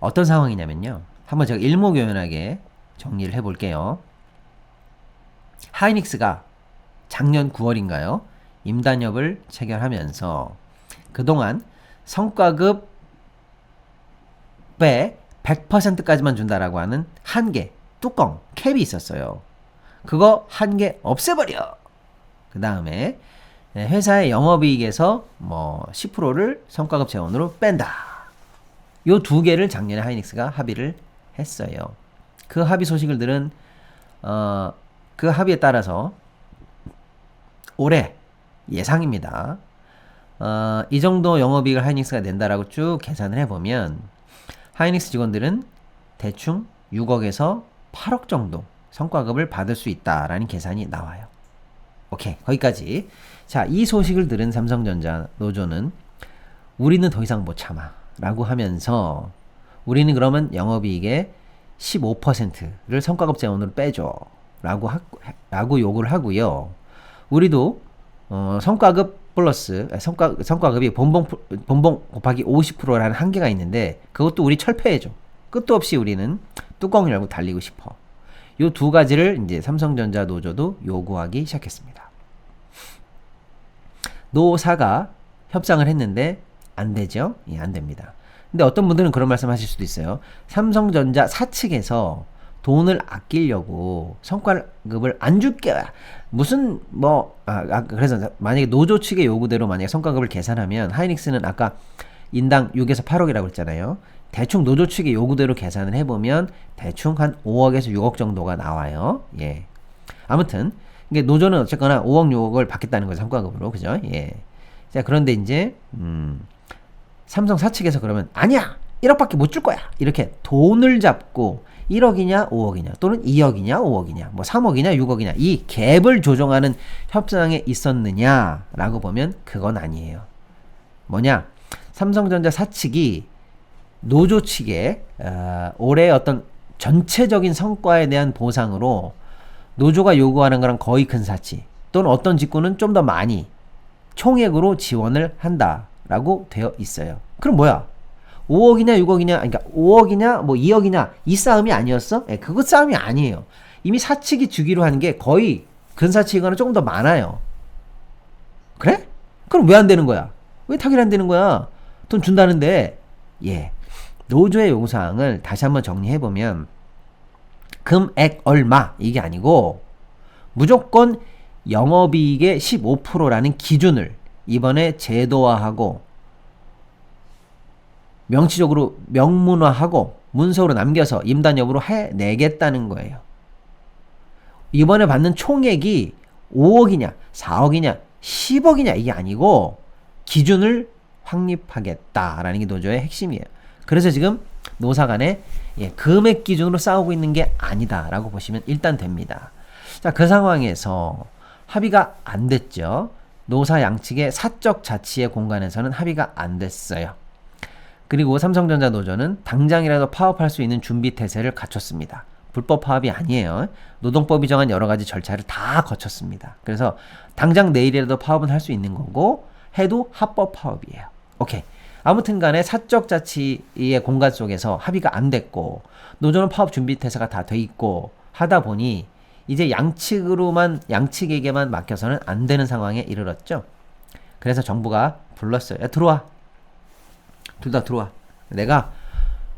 어떤 상황이냐면요. 한번 제가 일목요연하게 정리를 해볼게요. 하이닉스가 작년 9월인가요? 임단협을 체결하면서 그동안 성과급의 100%까지만 준다라고 하는 한계, 뚜껑, 캡이 있었어요. 그거 한 개 없애버려! 그 다음에 회사의 영업이익에서 뭐 10%를 성과급 재원으로 뺀다. 요 두 개를 작년에 하이닉스가 합의를 했어요. 그 합의 소식을 들은 그 합의에 따라서 올해 예상입니다. 이 정도 영업이익을 하이닉스가 낸다라고 쭉 계산을 해보면 하이닉스 직원들은 대충 6억에서 8억 정도 성과급을 받을 수 있다라는 계산이 나와요. 오케이, 거기까지. 자, 이 소식을 들은 삼성전자 노조는 우리는 더 이상 못 참아 라고 하면서 우리는 그러면 영업이익의 15%를 성과급 재원으로 빼줘 라고 요구를 하고요. 우리도 성과급 플러스 성과급이 본봉 곱하기 50%라는 한계가 있는데 그것도 우리 철폐해줘. 끝도 없이 우리는 뚜껑을 열고 달리고 싶어. 요 두 가지를 이제 삼성전자 노조도 요구하기 시작했습니다. 노사가 협상을 했는데 안 되죠? 예, 안 됩니다. 근데 어떤 분들은 그런 말씀 하실 수도 있어요. 삼성전자 사측에서 돈을 아끼려고 성과급을 안 줄게. 무슨 그래서 만약에 노조 측의 요구대로 만약에 성과급을 계산하면 하이닉스는 아까 인당 6에서 8억이라고 했잖아요. 대충 노조 측의 요구대로 계산을 해보면 대충 한 5억에서 6억 정도가 나와요. 예. 아무튼 이게 노조는 어쨌거나 5억, 6억을 받겠다는 거죠. 성과급으로. 그죠? 예. 자, 그런데 이제 삼성 사측에서 그러면 아니야! 1억밖에 못 줄 거야! 이렇게 돈을 잡고 1억이냐 5억이냐 또는 2억이냐 5억이냐 뭐 3억이냐 6억이냐 이 갭을 조정하는 협상에 있었느냐 라고 보면 그건 아니에요. 뭐냐? 삼성전자 사측이 노조 측에 올해 어떤 전체적인 성과에 대한 보상으로 노조가 요구하는 거랑 거의 큰 사치 또는 어떤 직구는 좀 더 많이 총액으로 지원을 한다라고 되어 있어요. 그럼 뭐야? 5억이냐 6억이냐 그러니까 5억이냐 뭐 2억이냐 이 싸움이 아니었어? 예, 그거 싸움이 아니에요. 이미 사측이 주기로 한 게 거의 근사치이거나 조금 더 많아요. 그래? 그럼 왜 안 되는 거야? 왜 타결 안 되는 거야? 돈 준다는데. 예. 노조의 요구사항을 다시 한번 정리해보면 금액 얼마 이게 아니고 무조건 영업이익의 15%라는 기준을 이번에 제도화하고 명시적으로 명문화하고 문서로 남겨서 임단협으로 해내겠다는 거예요. 이번에 받는 총액이 5억이냐 4억이냐 10억이냐 이게 아니고 기준을 확립하겠다라는 게 노조의 핵심이에요. 그래서 지금 노사 간에 금액 기준으로 싸우고 있는 게 아니다라고 보시면 일단 됩니다. 자, 그 상황에서 합의가 안 됐죠. 노사 양측의 사적 자치의 공간에서는 합의가 안 됐어요. 그리고 삼성전자 노조는 당장이라도 파업할 수 있는 준비 태세를 갖췄습니다. 불법 파업이 아니에요. 노동법이 정한 여러 가지 절차를 다 거쳤습니다. 그래서 당장 내일이라도 파업은 할 수 있는 거고 해도 합법 파업이에요. 오케이. 아무튼 간에 사적 자치의 공간 속에서 합의가 안 됐고 노조는 파업 준비 태세가 다 돼 있고 하다 보니 이제 양측에게만 맡겨서는 안 되는 상황에 이르렀죠. 그래서 정부가 불렀어요. 야, 들어와. 둘 다 들어와. 내가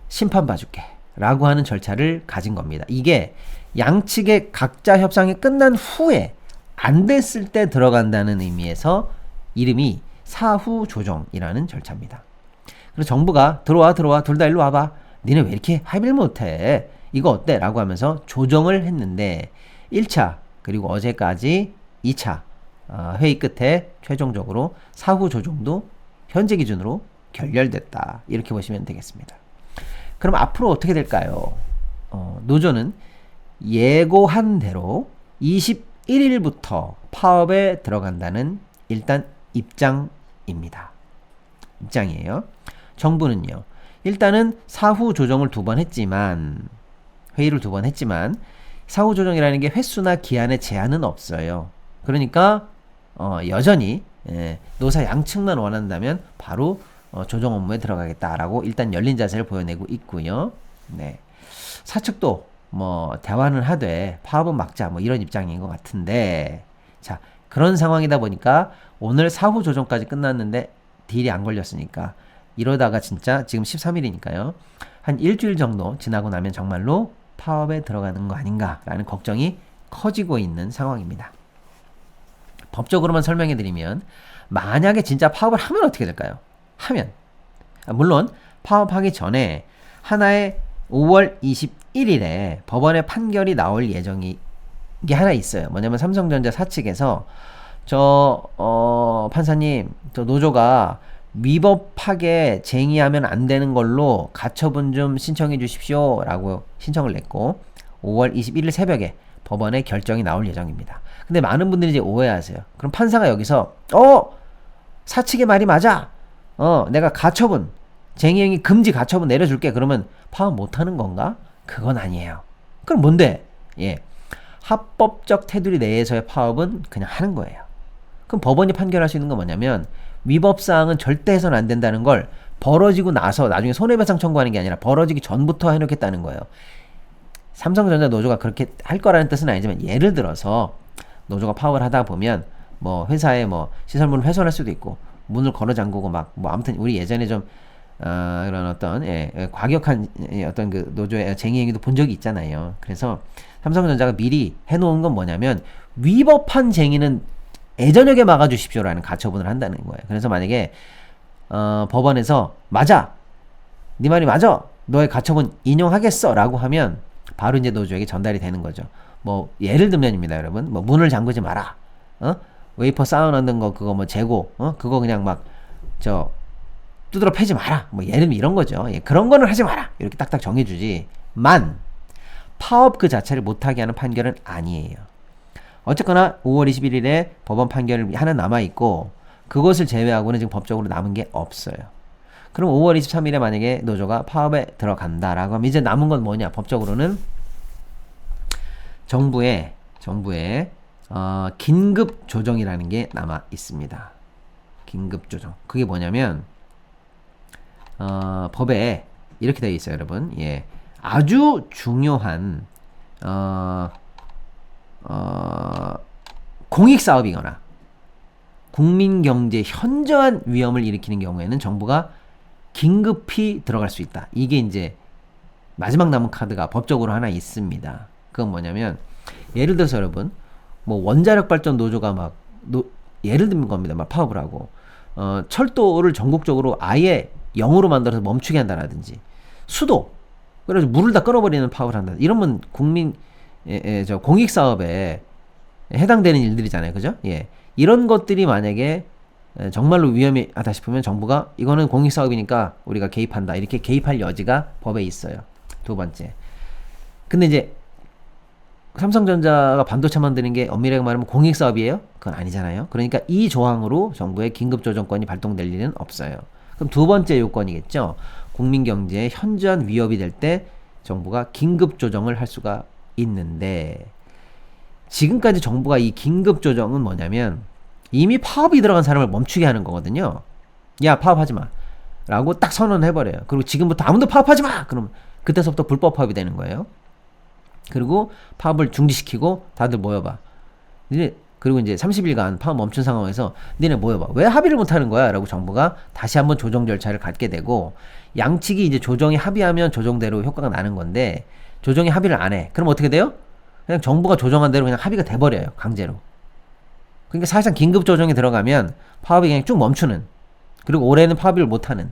심판 봐줄게. 라고 하는 절차를 가진 겁니다. 이게 양측의 각자 협상이 끝난 후에 안 됐을 때 들어간다는 의미에서 이름이 사후 조정이라는 절차입니다. 그래서 정부가 들어와 둘 다 일로 와봐. 니네 왜 이렇게 합의를 못해? 이거 어때? 라고 하면서 조정을 했는데 1차 그리고 어제까지 2차 회의 끝에 최종적으로 사후 조정도 현재 기준으로 결렬됐다. 이렇게 보시면 되겠습니다. 그럼 앞으로 어떻게 될까요? 노조는 예고한 대로 21일부터 파업에 들어간다는 일단 입장입니다. 입장이에요. 정부는요. 일단은 사후 조정을 2번 했지만 회의를 2번 했지만 사후 조정이라는 게 횟수나 기한에 제한은 없어요. 그러니까 여전히 노사 양측만 원한다면 바로 조정 업무에 들어가겠다라고 일단 열린 자세를 보여내고 있고요. 네. 사측도 뭐 대화는 하되 파업은 막자 뭐 이런 입장인 것 같은데, 자, 그런 상황이다 보니까 오늘 사후 조정까지 끝났는데 딜이 안 걸렸으니까 이러다가 진짜 지금 13일이니까요. 한 일주일 정도 지나고 나면 정말로 파업에 들어가는 거 아닌가라는 걱정이 커지고 있는 상황입니다. 법적으로만 설명해 드리면, 만약에 진짜 파업을 하면 어떻게 될까요? 하면 물론 파업하기 전에 하나의 5월 21일에 법원의 판결이 나올 예정이 게 하나 있어요. 뭐냐면 삼성전자 사측에서 판사님, 저 노조가 위법하게 쟁의하면 안 되는 걸로 가처분 좀 신청해 주십시오 라고 신청을 냈고, 5월 21일 새벽에 법원의 결정이 나올 예정입니다. 근데 많은 분들이 이제 오해하세요. 그럼 판사가 여기서 사측의 말이 맞아, 내가 가처분, 쟁의행위 금지 가처분 내려줄게, 그러면 파업 못하는 건가? 그건 아니에요. 그럼 뭔데? 예, 합법적 테두리 내에서의 파업은 그냥 하는 거예요. 그럼 법원이 판결할 수 있는 건 뭐냐면, 위법사항은 절대 해서는 안 된다는 걸 벌어지고 나서 나중에 손해배상 청구하는 게 아니라 벌어지기 전부터 해놓겠다는 거예요. 삼성전자 노조가 그렇게 할 거라는 뜻은 아니지만, 예를 들어서 노조가 파업을 하다 보면 뭐 회사에 뭐 시설물을 훼손할 수도 있고 문을 걸어 잠그고 막 뭐 아무튼 우리 예전에 좀 그런 어떤 과격한 어떤 그 노조의 쟁의 행위도 본 적이 있잖아요. 그래서 삼성전자가 미리 해놓은 건 뭐냐면, 위법한 쟁의는 애저녁에 막아주십시오라는 가처분을 한다는 거예요. 그래서 만약에 법원에서 맞아, 네 말이 맞아, 너의 가처분 인용하겠어 라고 하면 바로 이제 노조에게 전달이 되는 거죠. 뭐 예를 들면입니다, 여러분. 뭐 문을 잠그지 마라, 웨이퍼 쌓아놓는 거 그거 뭐 재고, 그거 그냥 막 두드러 패지 마라, 뭐 예를 들면 이런 거죠. 예, 그런 거는 하지 마라 이렇게 딱딱 정해주지만, 파업 그 자체를 못하게 하는 판결은 아니에요. 어쨌거나 5월 21일에 법원 판결이 하나 남아있고, 그것을 제외하고는 지금 법적으로 남은 게 없어요. 그럼 5월 23일에 만약에 노조가 파업에 들어간다라고 하면 이제 남은 건 뭐냐? 법적으로는 정부의 긴급 조정이라는 게 남아 있습니다. 긴급 조정. 그게 뭐냐면 법에 이렇게 되어 있어요, 여러분. 예, 아주 중요한 공익 사업이거나 국민 경제에 현저한 위험을 일으키는 경우에는 정부가 긴급히 들어갈 수 있다. 이게 이제 마지막 남은 카드가 법적으로 하나 있습니다. 그건 뭐냐면, 예를 들어서 여러분, 뭐 원자력 발전 노조가 막 예를 들면 겁니다. 막 파업을 하고 철도를 전국적으로 아예 0으로 만들어서 멈추게 한다라든지, 수도 그래서 물을 다 끊어버리는 파업을 한다. 이러면 공익 사업에 해당되는 일들이잖아요, 그죠? 예, 이런 것들이 만약에 정말로 위험하다 싶으면 정부가 이거는 공익 사업이니까 우리가 개입한다, 이렇게 개입할 여지가 법에 있어요. 두 번째. 근데 이제 삼성전자가 반도체 만드는 게 엄밀하게 말하면 공익 사업이에요? 그건 아니잖아요. 그러니까 이 조항으로 정부의 긴급 조정권이 발동될 일은 없어요. 그럼 두 번째 요건이겠죠. 국민 경제에 현저한 위협이 될 때 정부가 긴급 조정을 할 수가 있는데, 지금까지 정부가 이 긴급 조정은 뭐냐면, 이미 파업이 들어간 사람을 멈추게 하는 거거든요. 야, 파업하지 마 라고 딱 선언해버려요. 그리고 지금부터 아무도 파업하지 마! 그럼 그때서부터 불법 파업이 되는 거예요. 그리고 파업을 중지시키고 다들 모여봐. 그리고 이제 30일간 파업 멈춘 상황에서 니네 모여봐. 왜 합의를 못하는 거야? 라고 정부가 다시 한번 조정 절차를 갖게 되고, 양측이 이제 조정이 합의하면 조정대로 효과가 나는 건데, 조정이 합의를 안 해. 그럼 어떻게 돼요? 그냥 정부가 조정한 대로 그냥 합의가 돼버려요, 강제로. 그러니까 사실상 긴급 조정이 들어가면 파업이 그냥 쭉 멈추는, 그리고 올해는 파업을 못하는,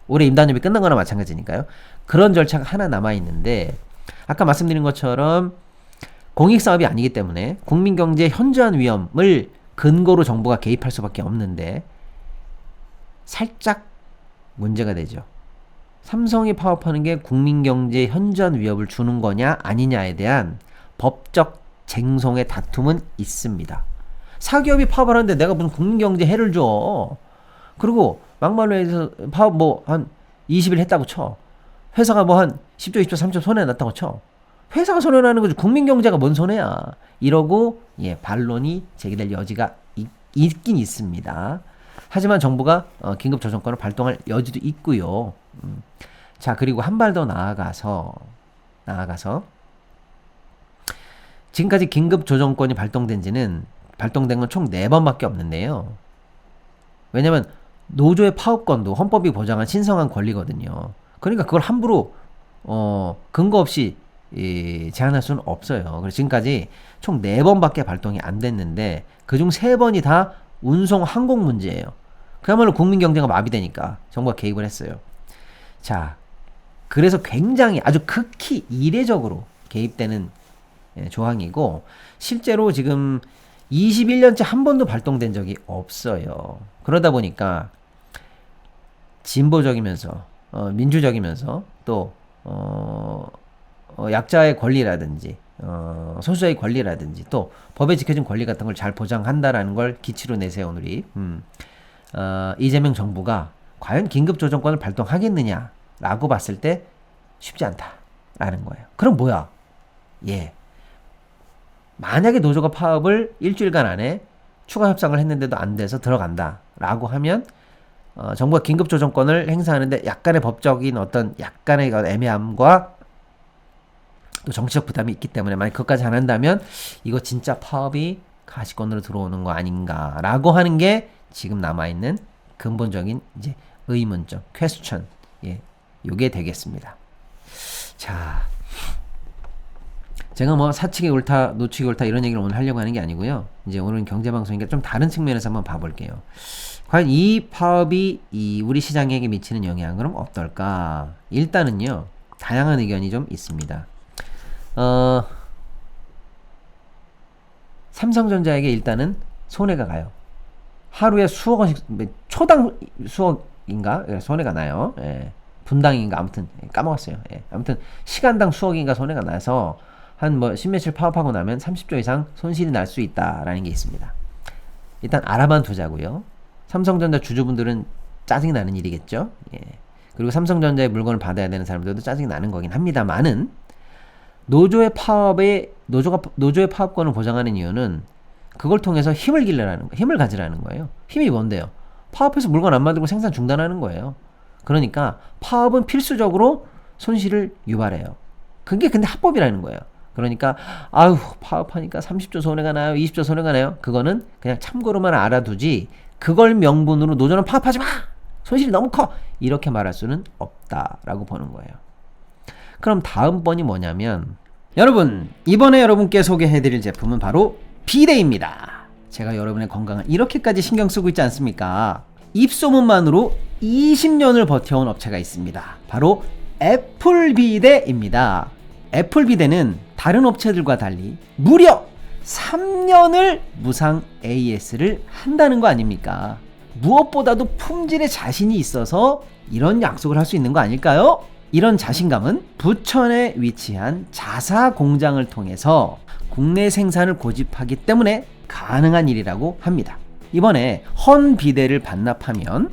올해 임단협이 끝난 거나 마찬가지니까요. 그런 절차가 하나 남아있는데, 아까 말씀드린 것처럼 공익사업이 아니기 때문에 국민경제의 현저한 위험을 근거로 정부가 개입할 수밖에 없는데, 살짝 문제가 되죠. 삼성이 파업하는 게 국민경제에 현저한 위협을 주는 거냐 아니냐에 대한 법적 쟁송의 다툼은 있습니다. 사기업이 파업을 하는데 내가 무슨 국민경제에 해를 줘. 그리고 막말로 해서 파업 뭐 한 20일 했다고 쳐. 회사가 뭐 한 10조, 20조, 30조 손해났다고 쳐. 회사가 손해나는 거지 국민경제가 뭔 손해야. 이러고 반론이 제기될 여지가 있긴 있습니다. 하지만 정부가 긴급 조정권을 발동할 여지도 있고요. 자, 그리고 한 발 더 나아가서 지금까지 긴급 조정권이 발동된 건 총 4번밖에 없는데요. 왜냐면 노조의 파업권도 헌법이 보장한 신성한 권리거든요. 그러니까 그걸 함부로 근거 없이 제한할 수는 없어요. 그래서 지금까지 총 4번밖에 발동이 안 됐는데 그중 3번이 다 운송 항공 문제예요. 그야말로 국민 경제가 마비되니까 정부가 개입을 했어요. 자, 그래서 굉장히 아주 극히 이례적으로 개입되는 조항이고 실제로 지금 21년째 한 번도 발동된 적이 없어요. 그러다 보니까 진보적이면서 민주적이면서 또 약자의 권리라든지 소수자의 권리라든지 또 법에 지켜진 권리 같은 걸 잘 보장한다라는 걸 기치로 내세운 우리 이재명 정부가 과연 긴급조정권을 발동하겠느냐라고 봤을 때 쉽지 않다라는 거예요. 그럼 뭐야? 만약에 노조가 파업을 일주일간 안에 추가 협상을 했는데도 안 돼서 들어간다라고 하면 정부가 긴급조정권을 행사하는데 약간의 법적인 어떤 약간의 애매함과 또 정치적 부담이 있기 때문에 만약 그것까지 안 한다면 이거 진짜 파업이 가시권으로 들어오는 거 아닌가라고 하는 게 지금 남아있는 근본적인 이제 의문점, 퀘스천, 요게 되겠습니다. 자, 제가 뭐 사측이 옳다, 노측이 옳다 이런 얘기를 오늘 하려고 하는 게 아니고요. 이제 오늘은 경제방송이니까 좀 다른 측면에서 한번 봐볼게요. 과연 이 파업이 우리 시장에게 미치는 영향은 그럼 어떨까? 일단은요, 다양한 의견이 좀 있습니다. 삼성전자에게 일단은 손해가 가요. 하루에 수억 원씩, 초당 수억인가? 손해가 나요. 분당인가? 아무튼, 까먹었어요. 아무튼, 시간당 수억인가 손해가 나서, 십몇일 파업하고 나면 30조 이상 손실이 날 수 있다라는 게 있습니다. 일단 알아만 두자고요. 삼성전자 주주분들은 짜증이 나는 일이겠죠. 그리고 삼성전자의 물건을 받아야 되는 사람들도 짜증이 나는 거긴 합니다만은 노조의 파업권을 보장하는 이유는 그걸 통해서 힘을 가지라는 거예요. 힘이 뭔데요? 파업해서 물건 안 만들고 생산 중단하는 거예요. 그러니까 파업은 필수적으로 손실을 유발해요. 그게 근데 합법이라는 거예요. 그러니까 파업하니까 30조 손해가 나요, 20조 손해가 나요. 그거는 그냥 참고로만 알아두지 그걸 명분으로 노조는 파업하지 마! 손실이 너무 커! 이렇게 말할 수는 없다라고 보는 거예요. 그럼 다음번이 뭐냐면 여러분, 이번에 여러분께 소개해드릴 제품은 바로 비데입니다. 제가 여러분의 건강을 이렇게까지 신경 쓰고 있지 않습니까? 입소문만으로 20년을 버텨온 업체가 있습니다. 바로 애플비데입니다. 애플비데는 다른 업체들과 달리 무려 3년을 무상 AS를 한다는 거 아닙니까? 무엇보다도 품질에 자신이 있어서 이런 약속을 할 수 있는 거 아닐까요? 이런 자신감은 부천에 위치한 자사 공장을 통해서 국내 생산을 고집하기 때문에 가능한 일이라고 합니다. 이번에 헌비데를 반납하면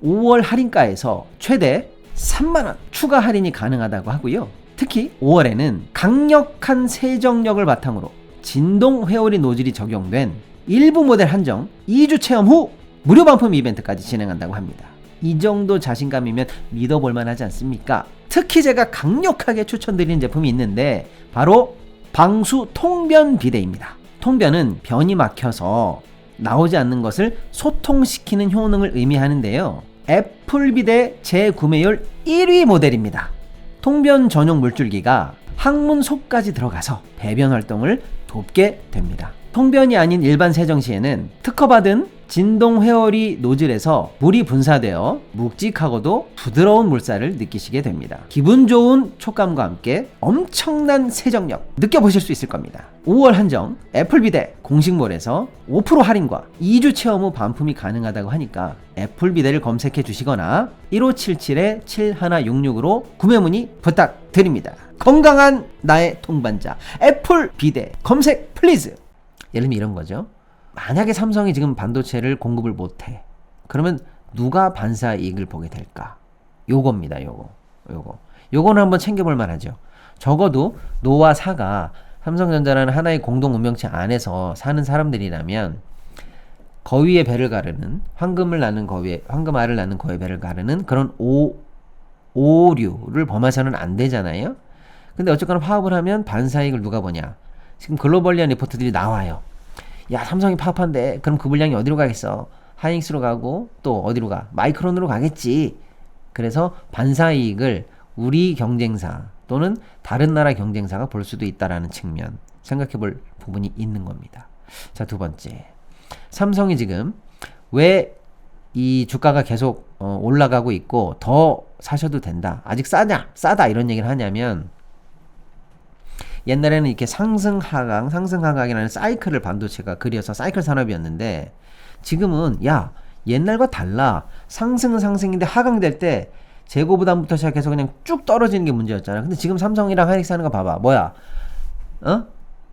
5월 할인가에서 최대 3만원 추가 할인이 가능하다고 하고요. 특히 5월에는 강력한 세정력을 바탕으로 진동 회오리 노즐이 적용된 일부 모델 한정 2주 체험 후 무료 반품 이벤트까지 진행한다고 합니다. 이 정도 자신감이면 믿어볼만 하지 않습니까? 특히 제가 강력하게 추천드리는 제품이 있는데 바로 방수 통변 비데입니다. 통변은 변이 막혀서 나오지 않는 것을 소통시키는 효능을 의미하는데요. 애플비데 재구매율 1위 모델입니다. 통변 전용 물줄기가 항문 속까지 들어가서 배변 활동을 돕게 됩니다. 통변이 아닌 일반 세정 시에는 특허받은 진동 회오리 노즐에서 물이 분사되어 묵직하고도 부드러운 물살을 느끼시게 됩니다. 기분 좋은 촉감과 함께 엄청난 세정력 느껴보실 수 있을 겁니다. 5월 한정 애플비데 공식몰에서 5% 할인과 2주 체험 후 반품이 가능하다고 하니까 애플비데를 검색해 주시거나 1577-7166으로 구매 문의 부탁드립니다. 건강한 나의 동반자 애플비데 검색 플리즈. 예를 들면 이런 거죠. 만약에 삼성이 지금 반도체를 공급을 못해. 그러면 누가 반사 이익을 보게 될까? 요겁니다. 요거는 한번 챙겨볼 만하죠. 적어도 노와 사가 삼성전자라는 하나의 공동 운명체 안에서 사는 사람들이라면 거위의 배를 가르는 황금을 낳는 거위의 황금알을 낳는 거위의 배를 가르는 그런 오류를 범해서는 안 되잖아요. 근데 어쨌거나 파업을 하면 반사이익을 누가 보냐? 지금 글로벌리한 리포트들이 나와요. 야, 삼성이 파업한대. 그럼 그 물량이 어디로 가겠어? 하이닉스로 가고 또 어디로 가? 마이크론으로 가겠지. 그래서 반사이익을 우리 경쟁사 또는 다른 나라 경쟁사가 볼 수도 있다라는 측면 생각해 볼 부분이 있는 겁니다. 자, 두 번째. 삼성이 지금 왜 이 주가가 계속 올라가고 있고 더 사셔도 된다. 아직 싸다 이런 얘기를 하냐면 옛날에는 이렇게 상승하강이라는 사이클을 반도체가 그려서 사이클 산업이었는데 지금은 야 옛날과 달라. 상승은 상승인데 하강될 때 재고 부담부터 시작해서 그냥 쭉 떨어지는 게 문제였잖아. 근데 지금 삼성이랑 하이닉스 하는 거 봐봐. 뭐야?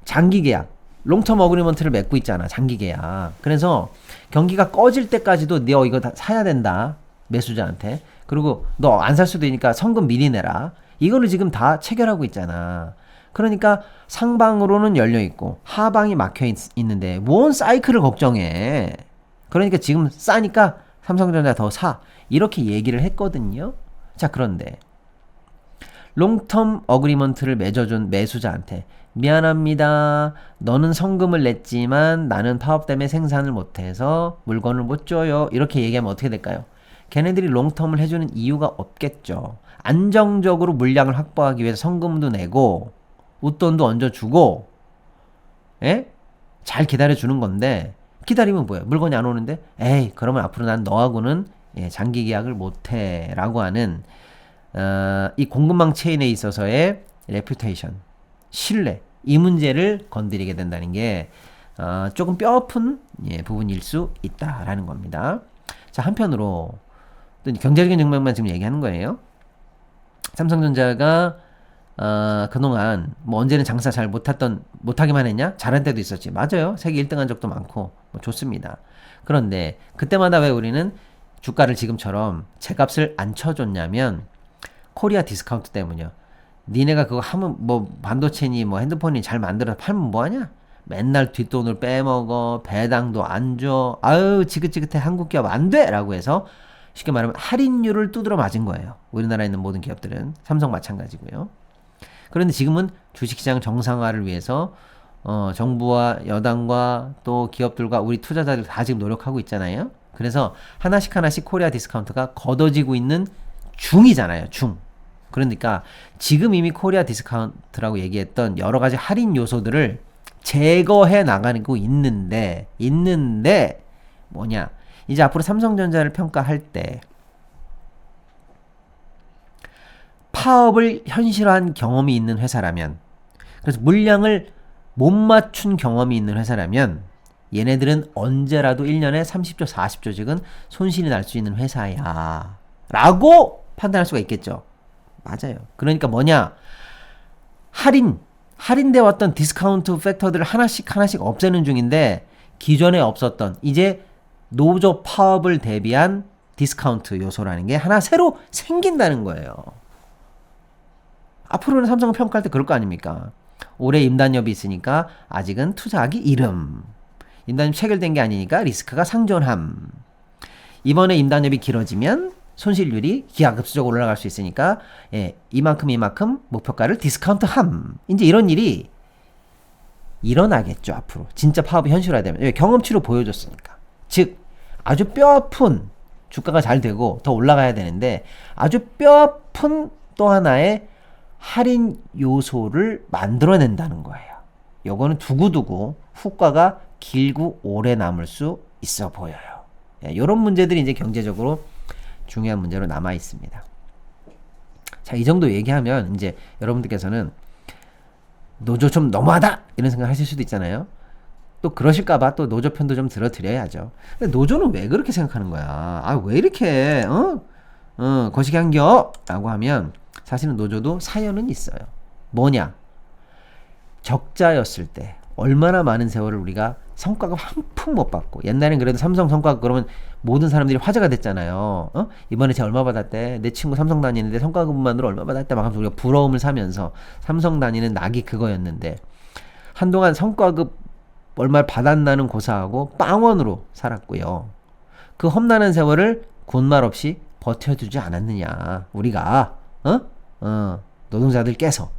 장기 계약. 롱텀 어그리먼트를 맺고 있잖아. 장기 계약. 그래서 경기가 꺼질 때까지도 너 이거 다 사야 된다. 매수자한테. 그리고 너 안 살 수도 있으니까 성금 미리 내라. 이거를 지금 다 체결하고 있잖아. 그러니까 상방으로는 열려 있고 하방이 막혀 있는데 뭔 사이클을 걱정해. 그러니까 지금 싸니까 삼성전자 더 사. 이렇게 얘기를 했거든요. 자, 그런데 롱텀 어그리먼트를 맺어준 매수자한테 미안합니다. 너는 성금을 냈지만 나는 파업 때문에 생산을 못해서 물건을 못 줘요. 이렇게 얘기하면 어떻게 될까요? 걔네들이 롱텀을 해주는 이유가 없겠죠. 안정적으로 물량을 확보하기 위해서 성금도 내고 웃돈도 얹어주고 잘 기다려주는 건데 기다리면 뭐예요? 물건이 안 오는데 에이 그러면 앞으로 난 너하고는 장기 계약을 못해 라고 하는 이 공급망 체인에 있어서의 레퓨테이션, 신뢰 이 문제를 건드리게 된다는 게 조금 뼈아픈 부분일 수 있다라는 겁니다. 자, 한편으로 또 경제적인 측면만 지금 얘기하는 거예요. 삼성전자가 그동안 뭐 언제는 장사 잘 못하기만 했냐? 잘한 때도 있었지. 맞아요. 세계 1등 한 적도 많고 뭐 좋습니다. 그런데 그때마다 왜 우리는 주가를 지금처럼 제값을 안 쳐줬냐면 코리아 디스카운트 때문이요. 니네가 그거 하면 뭐 반도체니 뭐 핸드폰이 잘 만들어서 팔면 뭐하냐? 맨날 뒷돈을 빼먹어. 배당도 안 줘. 아유 지긋지긋해. 한국 기업 안 돼! 라고 해서 쉽게 말하면 할인율을 두드러 맞은 거예요. 우리나라에 있는 모든 기업들은. 삼성 마찬가지고요. 그런데 지금은 주식시장 정상화를 위해서 정부와 여당과 또 기업들과 우리 투자자들 다 지금 노력하고 있잖아요. 그래서 하나씩 코리아 디스카운트가 걷어지고 있는 중이잖아요. 중. 그러니까 지금 이미 코리아 디스카운트라고 얘기했던 여러 가지 할인 요소들을 제거해 나가고 있는데 뭐냐? 이제 앞으로 삼성전자를 평가할 때 파업을 현실화한 경험이 있는 회사라면, 그래서 물량을 못 맞춘 경험이 있는 회사라면 얘네들은 언제라도 1년에 30조 40조씩은 손실이 날 수 있는 회사야 라고 판단할 수가 있겠죠. 맞아요. 그러니까 뭐냐, 할인돼 왔던 디스카운트 팩터들을 하나씩 없애는 중인데 기존에 없었던 이제 노조 파업을 대비한 디스카운트 요소라는 게 하나 새로 생긴다는 거예요. 앞으로는 삼성을 평가할 때 그럴 거 아닙니까? 올해 임단협이 있으니까 아직은 투자하기 이름. 임단협 체결된 게 아니니까 리스크가 상존함. 이번에 임단협이 길어지면 손실률이 기하급수적으로 올라갈 수 있으니까 이만큼 목표가를 디스카운트함. 이제 이런 일이 일어나겠죠. 앞으로 진짜 파업이 현실화되면. 경험치로 보여줬으니까. 즉 아주 뼈아픈 주가가 잘 되고 더 올라가야 되는데 아주 뼈아픈 또 하나의 할인 요소를 만들어낸다는 거예요. 요거는 두고두고 후과가 길고 오래 남을 수 있어 보여요. 이런 문제들이 이제 경제적으로 중요한 문제로 남아 있습니다. 자, 이 정도 얘기하면 이제 여러분들께서는 노조 좀 너무하다 이런 생각 하실 수도 있잖아요. 또 그러실까봐 또 노조 편도 좀 들어드려야죠. 근데 노조는 왜 그렇게 생각하는 거야? 왜 이렇게 거시기한겨? 라고 하면 사실은 노조도 사연은 있어요. 뭐냐? 적자였을 때 얼마나 많은 세월을 우리가 성과급 한 푼 못 받고, 옛날엔 그래도 삼성 성과급 그러면 모든 사람들이 화제가 됐잖아요. 이번에 제가 얼마 받았대? 내 친구 삼성 다니는데 성과급만으로 얼마 받았대? 막 하면서 우리가 부러움을 사면서 삼성 다니는 낙이 그거였는데, 한동안 성과급 얼마 받았나는 고사하고 빵원으로 살았고요. 그 험난한 세월을 군말 없이 버텨주지 않았느냐. 우리가 노동자들께서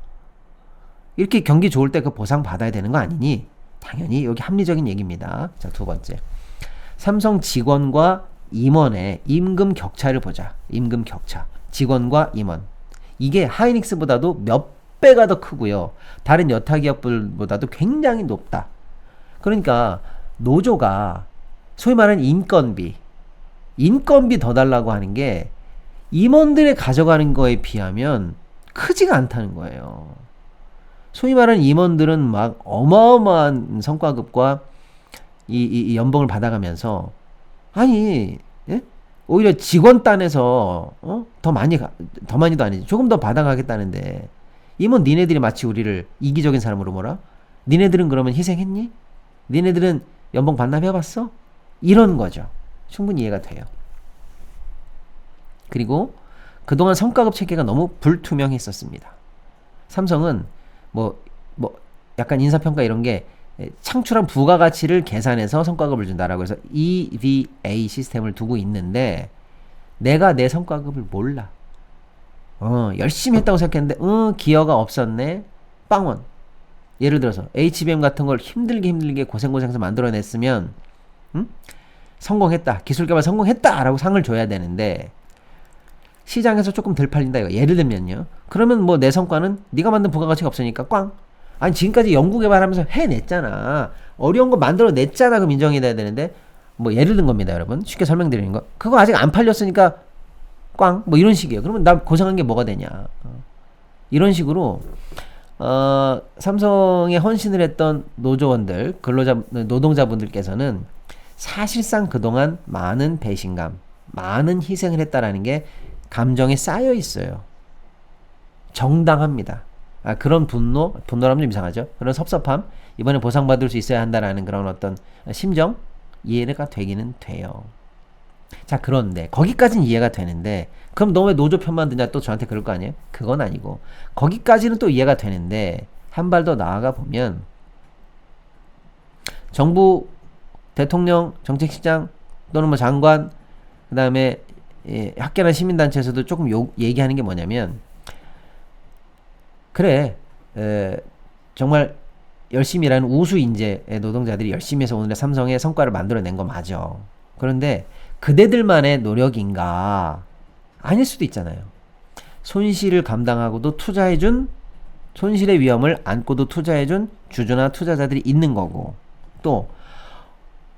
이렇게 경기 좋을 때 그 보상 받아야 되는 거 아니니? 당연히 여기 합리적인 얘기입니다. 자, 두 번째. 삼성 직원과 임원의 임금 격차를 보자. 임금 격차. 직원과 임원. 이게 하이닉스보다도 몇 배가 더 크고요. 다른 여타 기업들보다도 굉장히 높다. 그러니까 노조가 소위 말하는 인건비 더 달라고 하는 게 임원들의 가져가는 거에 비하면 크지가 않다는 거예요. 소위 말하는 임원들은 막 어마어마한 성과급과 이 연봉을 받아가면서 아니 예? 오히려 직원 딴에서 더 많이도 아니지 조금 더 받아가겠다는데 임원 니네들이 마치 우리를 이기적인 사람으로 몰아? 니네들은 그러면 희생했니? 니네들은 연봉 반납해봤어? 이런 거죠. 충분히 이해가 돼요. 그리고 그동안 성과급 체계가 너무 불투명했었습니다. 삼성은 뭐 약간 인사평가 이런 게 창출한 부가가치를 계산해서 성과급을 준다라고 해서 EVA 시스템을 두고 있는데 내가 내 성과급을 몰라. 열심히 했다고 생각했는데 기여가 없었네. 빵원. 예를 들어서 HBM 같은 걸 힘들게 고생해서 만들어냈으면 성공했다. 기술개발 성공했다라고 상을 줘야 되는데 시장에서 조금 덜 팔린다 이거. 예를 들면요. 그러면 뭐 내 성과는 네가 만든 부가가치가 없으니까 꽝. 아니 지금까지 연구개발하면서 해냈잖아. 어려운 거 만들어냈잖아. 그럼 인정이 돼야 되는데 뭐 예를 든 겁니다 여러분. 쉽게 설명드리는 거. 그거 아직 안 팔렸으니까 꽝. 뭐 이런 식이에요. 그러면 나 고생한 게 뭐가 되냐. 이런 식으로 삼성에 헌신을 했던 노조원들, 노동자분들께서는 사실상 그동안 많은 배신감, 많은 희생을 했다라는 게 감정에 쌓여 있어요. 정당합니다. 그런 분노라면 좀 이상하죠. 그런 섭섭함, 이번에 보상받을 수 있어야 한다라는 그런 어떤 심정, 이해가 되기는 돼요. 자, 그런데 거기까지는 이해가 되는데 그럼 너 왜 노조 편만 드냐 또 저한테 그럴 거 아니에요? 그건 아니고 거기까지는 또 이해가 되는데 한 발 더 나아가 보면 정부, 대통령, 정책실장 또는 뭐 장관 그 다음에 학계나 시민단체에서도 조금 얘기하는 게 뭐냐면 그래 정말 열심히 일하는 우수 인재 노동자들이 열심히 해서 오늘의 삼성의 성과를 만들어낸 거 맞아. 그런데 그대들만의 노력인가? 아닐 수도 있잖아요. 손실을 감당하고도 투자해준 손실의 위험을 안고도 투자해준 주주나 투자자들이 있는 거고 또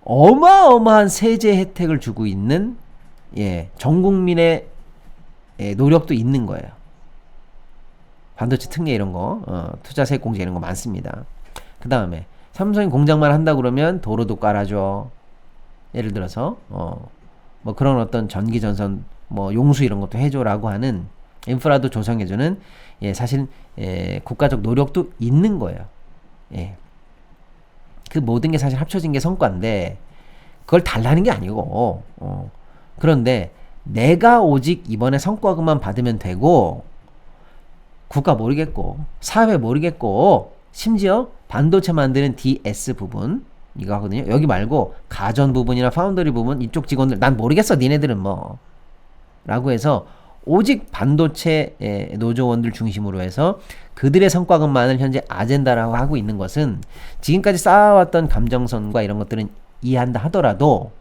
어마어마한 세제 혜택을 주고 있는 전 국민의 노력도 있는 거예요. 반도체 특례 이런 거 투자세 공제 이런 거 많습니다. 그 다음에 삼성이 공장만 한다 그러면 도로도 깔아줘. 예를 들어서 뭐 그런 어떤 전기 전선 뭐 용수 이런 것도 해줘라고 하는 인프라도 조성해주는 사실 국가적 노력도 있는 거예요. 그 모든 게 사실 합쳐진 게 성과인데 그걸 달라는 게 아니고 그런데 내가 오직 이번에 성과금만 받으면 되고 국가 모르겠고 사회 모르겠고 심지어 반도체 만드는 DS 부분 이거 하거든요. 여기 말고 가전 부분이나 파운더리 부분 이쪽 직원들 난 모르겠어 니네들은 뭐 라고 해서 오직 반도체 노조원들 중심으로 해서 그들의 성과금만을 현재 아젠다라고 하고 있는 것은 지금까지 쌓아왔던 감정선과 이런 것들은 이해한다 하더라도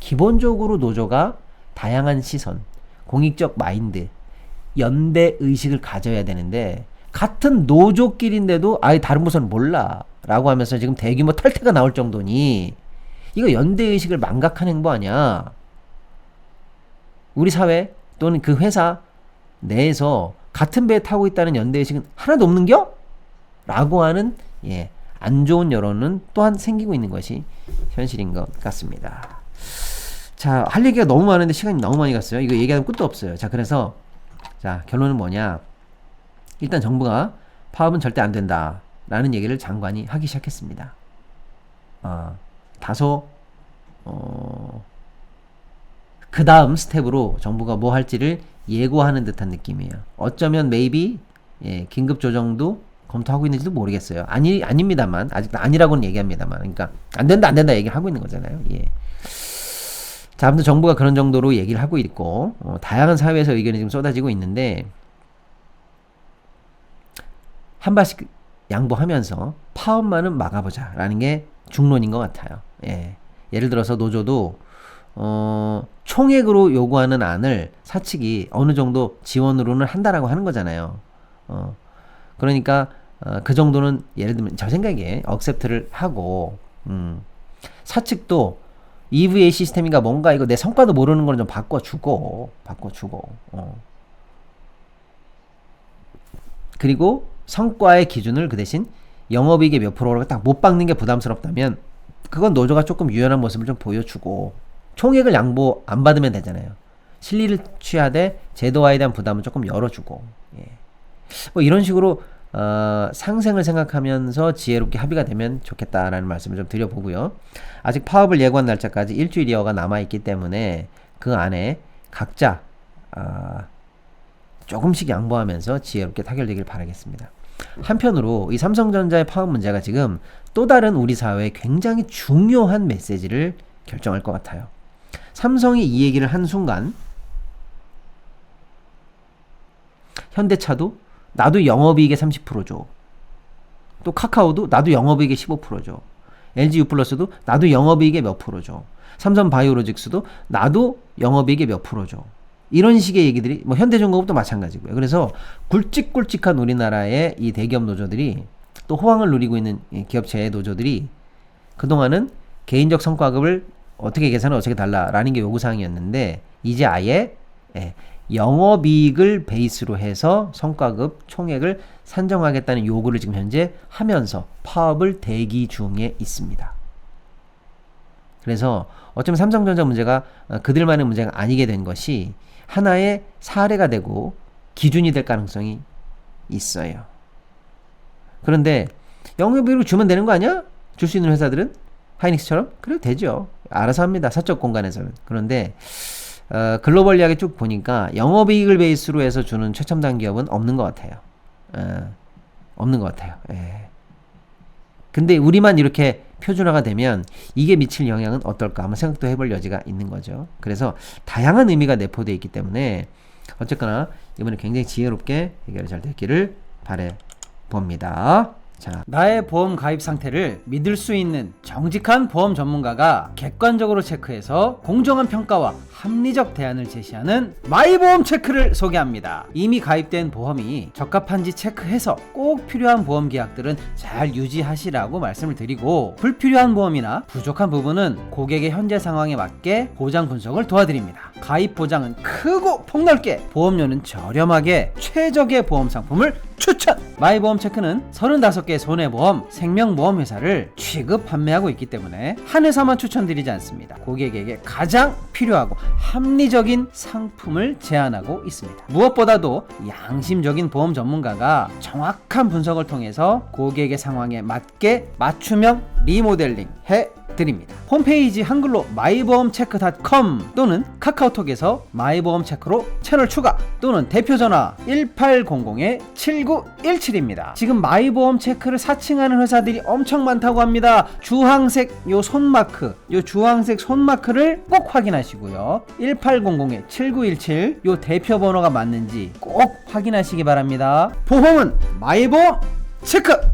기본적으로 노조가 다양한 시선, 공익적 마인드, 연대 의식을 가져야 되는데 같은 노조끼리인데도 아예 다른 부서는 몰라 라고 하면서 지금 대규모 탈퇴가 나올 정도니 이거 연대 의식을 망각한 행보 아니야. 우리 사회 또는 그 회사 내에서 같은 배에 타고 있다는 연대 의식은 하나도 없는겨? 라고 하는 안 좋은 여론은 또한 생기고 있는 것이 현실인 것 같습니다. 자, 할 얘기가 너무 많은데 시간이 너무 많이 갔어요. 이거 얘기하면 끝도 없어요. 자, 그래서 자, 결론은 뭐냐? 일단 정부가 파업은 절대 안 된다 라는 얘기를 장관이 하기 시작했습니다. 다소 그 다음 스텝으로 정부가 뭐 할지를 예고하는 듯한 느낌이에요. 어쩌면 maybe 긴급 조정도 검토하고 있는지도 모르겠어요. 아닙니다만, 아직도 아니라고는 얘기합니다만. 그러니까, 안 된다 얘기하고 있는 거잖아요. 예. 자, 아무튼 정부가 그런 정도로 얘기를 하고 있고, 다양한 사회에서 의견이 지금 쏟아지고 있는데, 한 발씩 양보하면서 파업만은 막아보자라는 게 중론인 것 같아요. 예. 예를 들어서 노조도, 총액으로 요구하는 안을 사측이 어느 정도 지원으로는 한다라고 하는 거잖아요. 그러니까, 그 정도는 예를 들면 저 생각에 억셉트를 하고, 사측도 EVA 시스템인가 뭔가 이거 내 성과도 모르는 거는 좀 바꿔주고. 그리고 성과의 기준을 그 대신 영업이익의 몇 프로로 딱 못 박는 게 부담스럽다면 그건 노조가 조금 유연한 모습을 좀 보여주고 총액을 양보 안 받으면 되잖아요. 실리를 취하되 제도화에 대한 부담은 조금 열어주고 예. 뭐 이런 식으로 상생을 생각하면서 지혜롭게 합의가 되면 좋겠다라는 말씀을 좀 드려보고요. 아직 파업을 예고한 날짜까지 일주일여가 남아있기 때문에 그 안에 각자 조금씩 양보하면서 지혜롭게 타결되길 바라겠습니다. 한편으로 이 삼성전자의 파업 문제가 지금 또 다른 우리 사회에 굉장히 중요한 메시지를 결정할 것 같아요. 삼성이 이 얘기를 한 순간 현대차도 나도 영업이익의 30% 줘. 또 카카오도 나도 영업이익의 15% 줘. LG U+도 나도 영업이익의 몇 프로 줘. 삼성 바이오로직스도 나도 영업이익의 몇 프로 줘. 이런 식의 얘기들이 뭐 현대중공업도 마찬가지고요. 그래서 굵직굵직한 우리나라의 이 대기업 노조들이 또 호황을 누리고 있는 기업체의 노조들이 그동안은 개인적 성과급을 어떻게 계산을 어떻게 달라라는 게 요구사항이었는데 이제 아예 영업이익을 베이스로 해서 성과급 총액을 산정하겠다는 요구를 지금 현재 하면서 파업을 대기 중에 있습니다. 그래서 어쩌면 삼성전자 문제가 그들만의 문제가 아니게 된 것이 하나의 사례가 되고 기준이 될 가능성이 있어요. 그런데 영업이익을 주면 되는 거 아니야? 줄 수 있는 회사들은? 하이닉스처럼? 그래도 되죠. 알아서 합니다. 사적 공간에서는. 그런데 글로벌리하게 쭉 보니까 영업이익을 베이스로 해서 주는 최첨단 기업은 없는 것 같아요. 없는 것 같아요. 예. 근데 우리만 이렇게 표준화가 되면 이게 미칠 영향은 어떨까 한번 생각도 해볼 여지가 있는 거죠. 그래서 다양한 의미가 내포되어 있기 때문에 어쨌거나 이번에 굉장히 지혜롭게 해결이 잘 됐기를 바라봅니다. 자, 나의 보험 가입 상태를 믿을 수 있는 정직한 보험 전문가가 객관적으로 체크해서 공정한 평가와 합리적 대안을 제시하는 마이보험 체크를 소개합니다. 이미 가입된 보험이 적합한지 체크해서 꼭 필요한 보험 계약들은 잘 유지하시라고 말씀을 드리고 불필요한 보험이나 부족한 부분은 고객의 현재 상황에 맞게 보장 분석을 도와드립니다. 가입 보장은 크고 폭넓게, 보험료는 저렴하게 최적의 보험 상품을 추천! 마이보험 체크는 35개 손해보험, 생명보험 회사를 취급 판매하고 있기 때문에 한 회사만 추천드리지 않습니다. 고객에게 가장 필요하고 합리적인 상품을 제안하고 있습니다. 무엇보다도 양심적인 보험 전문가가 정확한 분석을 통해서 고객의 상황에 맞게 맞춤형 리모델링 해 드립니다. 홈페이지 한글로 마이보험체크.com 또는 카카오톡에서 마이보험체크로 채널 추가 또는 대표전화 1800-7917입니다. 지금 마이보험체크를 사칭하는 회사들이 엄청 많다고 합니다. 주황색 요 손마크, 요 주황색 손마크를 꼭 확인하시고요. 1800-7917 요 대표번호가 맞는지 꼭 확인하시기 바랍니다. 보험은 마이보험체크!